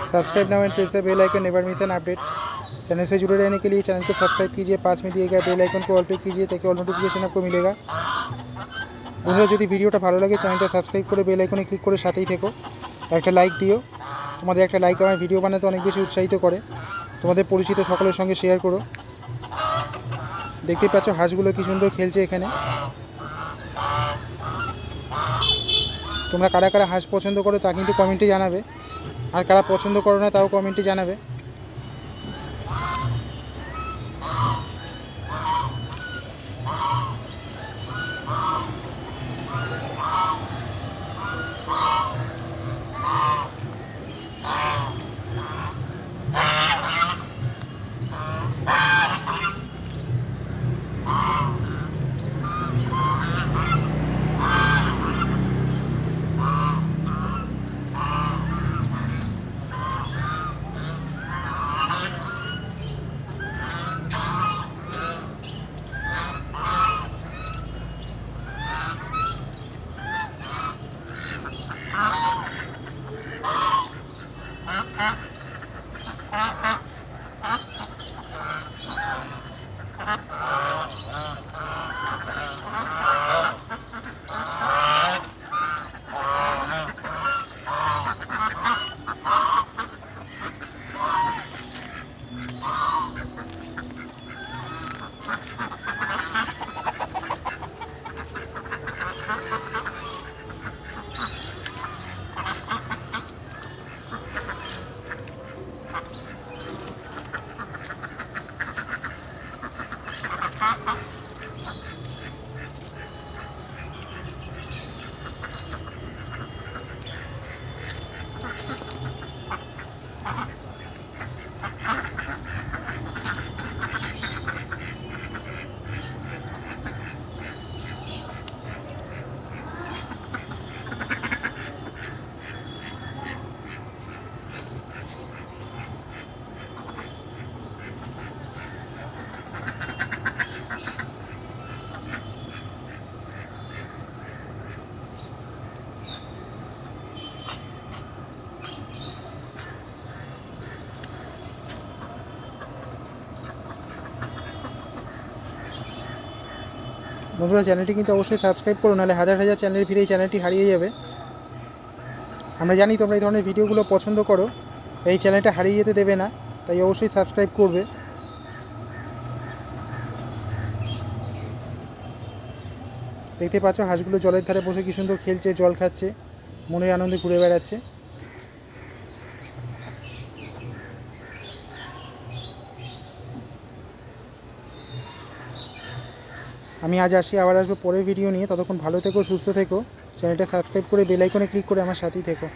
Subscribe now and press the bell icon, never miss an update. Channel से जुड़े रहने के लिए चैनल को सब्सक्राइब कीजिए, पास में दिए गए बेल आइकन को ऑल पे कीजिए ताकि ऑल नोटिफिकेशन आपको मिलेगा। বন্ধুরা যদি ভিডিওটা ভালো লাগে চ্যানেলটা সাবস্ক্রাইব করে বেল আইকনে ক্লিক করে সাথেই থেকো, একটা লাইক দিও। তোমাদের একটা লাইক আমার ভিডিও বানাতে অনেক বেশি উৎসাহিত করে। তোমাদের পরিচিত সকলের সঙ্গে শেয়ার করো। দেখতেই পাচ্ছ হাঁসগুলো কি সুন্দর খেলছে এখানে। তোমরা কারা কারা হাঁস পছন্দ করো তা কিন্তু কমেন্টে জানাবে, আর কারা পছন্দ করো না তাও কমেন্টে জানাবে। বন্ধুরা চ্যানেলটি কিন্তু অবশ্যই সাবস্ক্রাইব করো, নাহলে হাজার হাজার চ্যানেলের ভিড়ে এই চ্যানেলটি হারিয়ে যাবে। আমরা জানি তোমরা এই ধরনের ভিডিওগুলো পছন্দ করো, এই চ্যানেলটা হারিয়ে যেতে দেবে না, তাই অবশ্যই সাবস্ক্রাইব করবে। দেখতে পাচ্ছ হাঁসগুলো জলের ধারে বসে কি সুন্দর খেলছে, জল খাচ্ছে, মনের আনন্দে ঘুরে বেড়াচ্ছে। আমি আজ আসি, আবার আসবো পরের ভিডিও নিয়ে। ততক্ষণ ভালো থেকো, সুস্থ থেকো। চ্যানেলটা সাবস্ক্রাইব করে বেল আইকনে ক্লিক করে আমার সাথেই থেকো।